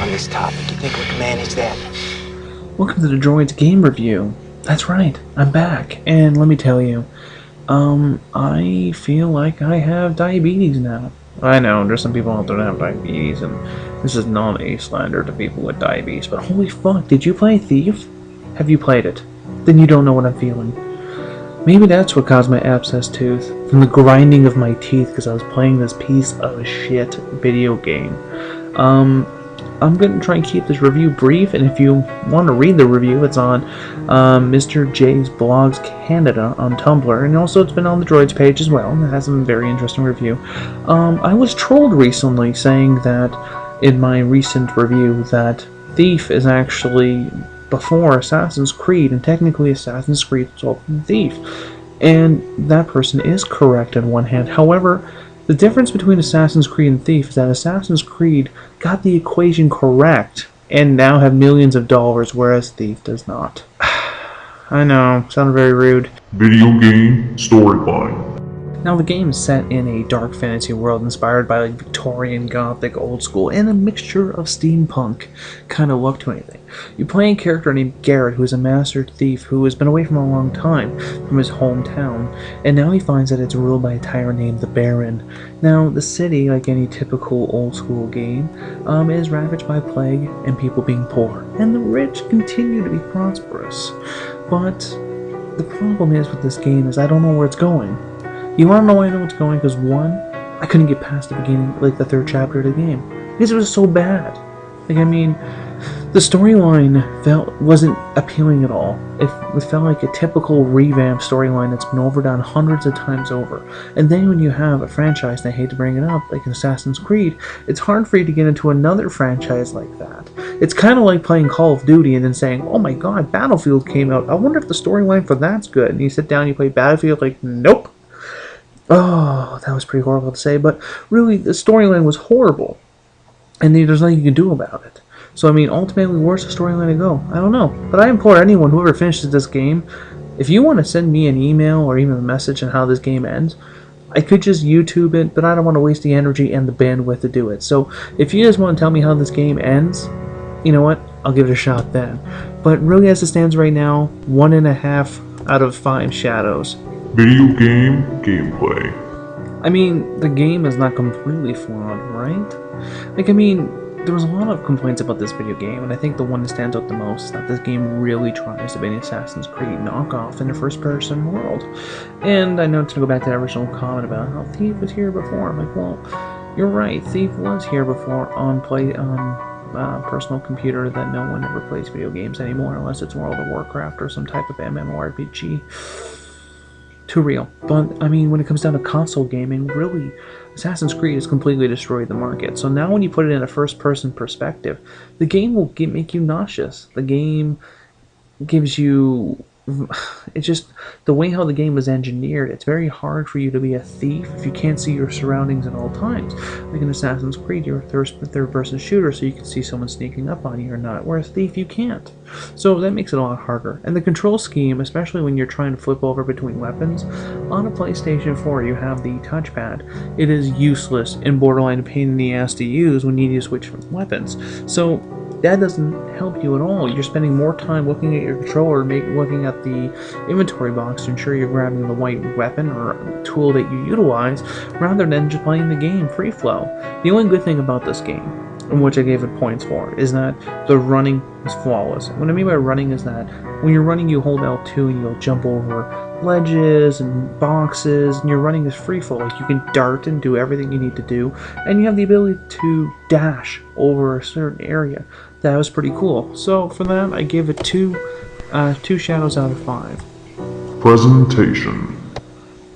on this topic. You think we can manage that? Welcome to the Droids game review. That's right, I'm back, and let me tell you, I feel like I have diabetes now. I know, there's some people out there that have diabetes, and this is not a slander to people with diabetes, but holy fuck, did you play Thief? Have you played it? Then you don't know what I'm feeling. Maybe that's what caused my abscessed tooth, from the grinding of my teeth because I was playing this piece of shit video game. I'm going to try and keep this review brief, and if you want to read the review, it's on Mr. J's Blogs Canada on Tumblr, and also it's been on the Droids page as well, and it has some very interesting review. I was trolled recently saying that, in my recent review, that Thief is actually before Assassin's Creed, and technically Assassin's Creed is all Thief. And that person is correct on one hand. However, the difference between Assassin's Creed and Thief is that Assassin's Creed got the equation correct and now have millions of dollars, whereas Thief does not. I know, sounded very rude. Video game storyline. Now, the game is set in a dark fantasy world inspired by like Victorian, Gothic, old school, and a mixture of steampunk kind of look to anything. You play a character named Garrett, who is a master thief who has been away from a long time from his hometown, and now he finds that it's ruled by a tyrant named the Baron. Now, the city, like any typical old school game, is ravaged by plague and people being poor, and the rich continue to be prosperous. But the problem is with this game is I don't know where it's going. You want to know why I know it's going? Because one, I couldn't get past the beginning, like the third chapter of the game, because it was so bad. Like, I mean, the storyline wasn't appealing at all. It felt like a typical revamped storyline that's been overdone hundreds of times over. And then when you have a franchise, and I hate to bring it up, like Assassin's Creed, it's hard for you to get into another franchise like that. It's kind of like playing Call of Duty and then saying, oh my god, Battlefield came out, I wonder if the storyline for that's good. And you sit down, you play Battlefield, like, nope. Oh, that was pretty horrible to say, but really, the storyline was horrible, and there's nothing you can do about it. So, I mean, ultimately, where's the storyline to go? I don't know, but I implore anyone, whoever finishes this game, if you want to send me an email or even a message on how this game ends, I could just YouTube it, but I don't want to waste the energy and the bandwidth to do it. So, if you just want to tell me how this game ends, you know what? I'll give it a shot then. But really, as it stands right now, 1.5 out of 5 shadows. Video game gameplay. I mean, the game is not completely flawed, right? Like, I mean, there was a lot of complaints about this video game, and I think the one that stands out the most is that this game really tries to be an Assassin's Creed knockoff in a first-person world. And I know to go back to that original comment about how Thief was here before. I'm like, well, you're right, Thief was here before on personal computer that no one ever plays video games anymore unless it's World of Warcraft or some type of MMORPG. Too real. But, I mean, when it comes down to console gaming, really, Assassin's Creed has completely destroyed the market. So now when you put it in a first-person perspective, the game will make you nauseous. The game gives you... It's just the way how the game is engineered. It's very hard for you to be a thief if you can't see your surroundings at all times. Like in Assassin's Creed, you're a third-person shooter, so you can see someone sneaking up on you or not. Whereas Thief, you can't. So that makes it a lot harder. And the control scheme, especially when you're trying to flip over between weapons, on a PlayStation 4 you have the touchpad. It is useless and borderline pain in the ass to use when you need to switch weapons. So that doesn't help you at all. You're spending more time looking at your controller, looking at the inventory box to ensure you're grabbing the right weapon or tool that you utilize, rather than just playing the game free flow. The only good thing about this game, in which I gave it points for, is that the running is flawless. What I mean by running is that when you're running, you hold L2 and you'll jump over ledges and boxes, and your running is free flow. Like, you can dart and do everything you need to do, and you have the ability to dash over a certain area. That was pretty cool. So for that, I give it 2 shadows out of 5. Presentation.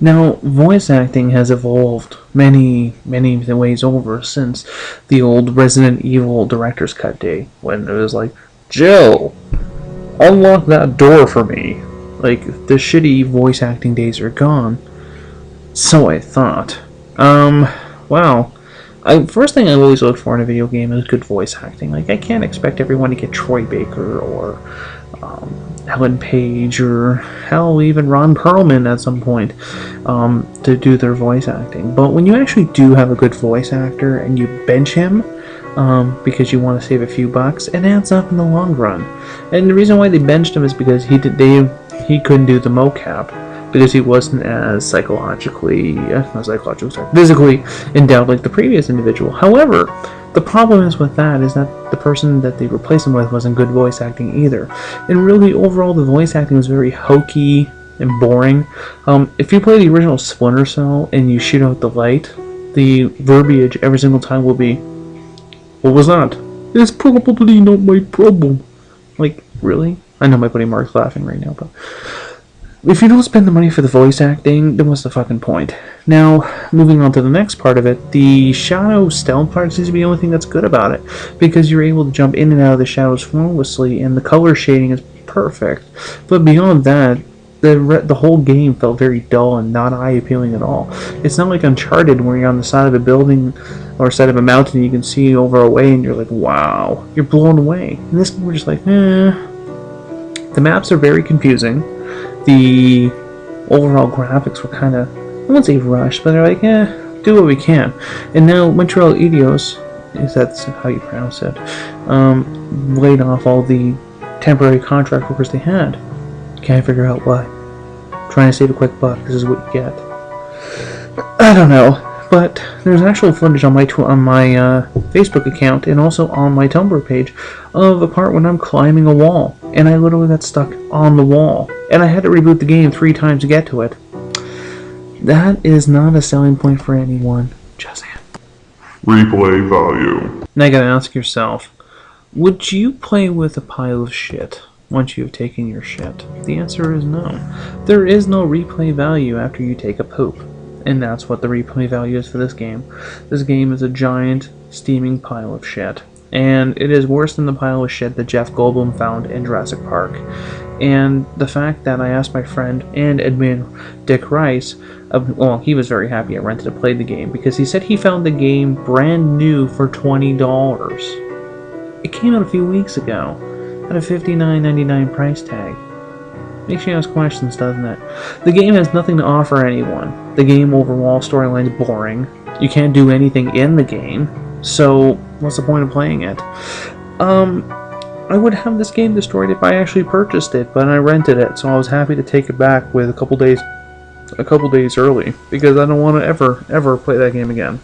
Now, voice acting has evolved many ways over since the old Resident Evil director's cut day, when it was like, Jill, unlock that door for me. Like, the shitty voice acting days are gone. So I thought. Wow. First thing I always look for in a video game is good voice acting. Like, I can't expect everyone to get Troy Baker or Ellen Page or hell, even Ron Perlman at some point to do their voice acting. But when you actually do have a good voice actor and you bench him, because you want to save a few bucks. It adds up in the long run. And the reason why they benched him is because he couldn't do the mocap, because he wasn't as physically endowed like the previous individual. However, the problem is with that is that the person that they replaced him with wasn't good voice acting either. And really, overall, the voice acting was very hokey and boring. If you play the original Splinter Cell and you shoot out the light, the verbiage every single time will be, "What was that? It's probably not my problem." Like, really? I know my buddy Mark's laughing right now, but if you don't spend the money for the voice acting, then what's the fucking point? Now, moving on to the next part of it, the shadow stealth part seems to be the only thing that's good about it, because you're able to jump in and out of the shadows flawlessly, and the color shading is perfect. But beyond that, the whole game felt very dull and not eye-appealing at all. It's not like Uncharted, where you're on the side of a building or side of a mountain and you can see over a way and you're like, wow, you're blown away. In this game, we're just like, eh. The maps are very confusing. The overall graphics were kind of, I wouldn't say rushed, but they're like, do what we can. And now Montreal Eidos, if that's how you pronounce it, laid off all the temporary contract workers they had. Can't figure out why. Trying to save a quick buck, this is what you get. I don't know, but there's actual footage on my Facebook account and also on my Tumblr page of a part when I'm climbing a wall, and I literally got stuck on the wall, and I had to reboot the game 3 times to get to it. That is not a selling point for anyone. Just saying. Replay value. Now you gotta ask yourself, would you play with a pile of shit once you have taken your shit? The answer is no. There is no replay value after you take a poop. And that's what the replay value is for this game. This game is a giant, steaming pile of shit. And it is worse than the pile of shit that Jeff Goldblum found in Jurassic Park. And the fact that I asked my friend and admin Dick Rice, well, he was very happy I rented to play the game, because he said he found the game brand new for $20. It came out a few weeks ago at a $59.99 price tag. Makes you ask questions, doesn't it? The game has nothing to offer anyone. The game overall storyline is boring. You can't do anything in the game, so what's the point of playing it? I would have this game destroyed if I actually purchased it, but I rented it, so I was happy to take it back with a couple days early, because I don't want to ever play that game again.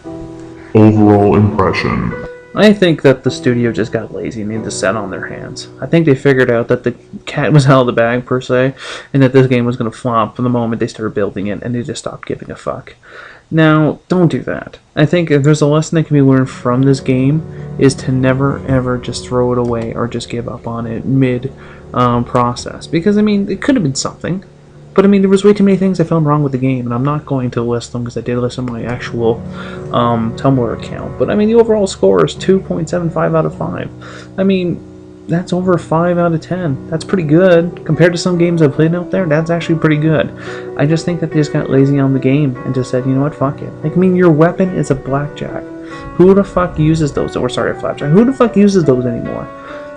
Overall impression. I think that the studio just got lazy and needed to sit on their hands. I think they figured out that the cat was out of the bag, per se, and that this game was going to flop from the moment they started building it, and they just stopped giving a fuck. Now, don't do that. I think if there's a lesson that can be learned from this game, is to never ever just throw it away or just give up on it mid-process. Because, I mean, it could have been something. But I mean, there was way too many things I found wrong with the game, and I'm not going to list them because I did list on my actual Tumblr account. But I mean, the overall score is 2.75 out of 5. I mean, that's over 5 out of 10. That's pretty good. Compared to some games I've played out there, that's actually pretty good. I just think that they just got lazy on the game and just said, you know what, fuck it. Like, I mean, your weapon is a blackjack. Who the fuck uses those? Or sorry, a flapjack. Who the fuck uses those anymore?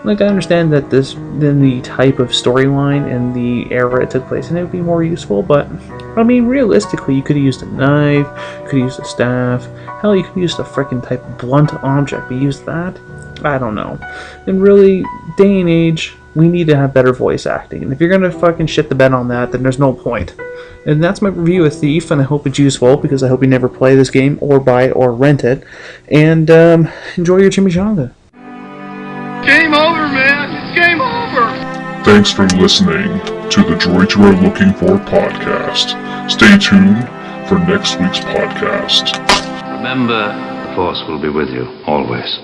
Like, I understand that then the type of storyline and the era it took place in, it would be more useful, but, I mean, realistically, you could have used a knife, you could have used a staff, hell, you could have used a freaking type of blunt object, but use that? I don't know. And really, day and age, we need to have better voice acting, and if you're gonna fucking shit the bed on that, then there's no point. And that's my review of Thief, and I hope it's useful, because I hope you never play this game, or buy it, or rent it, and enjoy your chimichanga. Game over, man! It's game over! Thanks for listening to the Droids You Are Looking For podcast. Stay tuned for next week's podcast. Remember, the Force will be with you, always.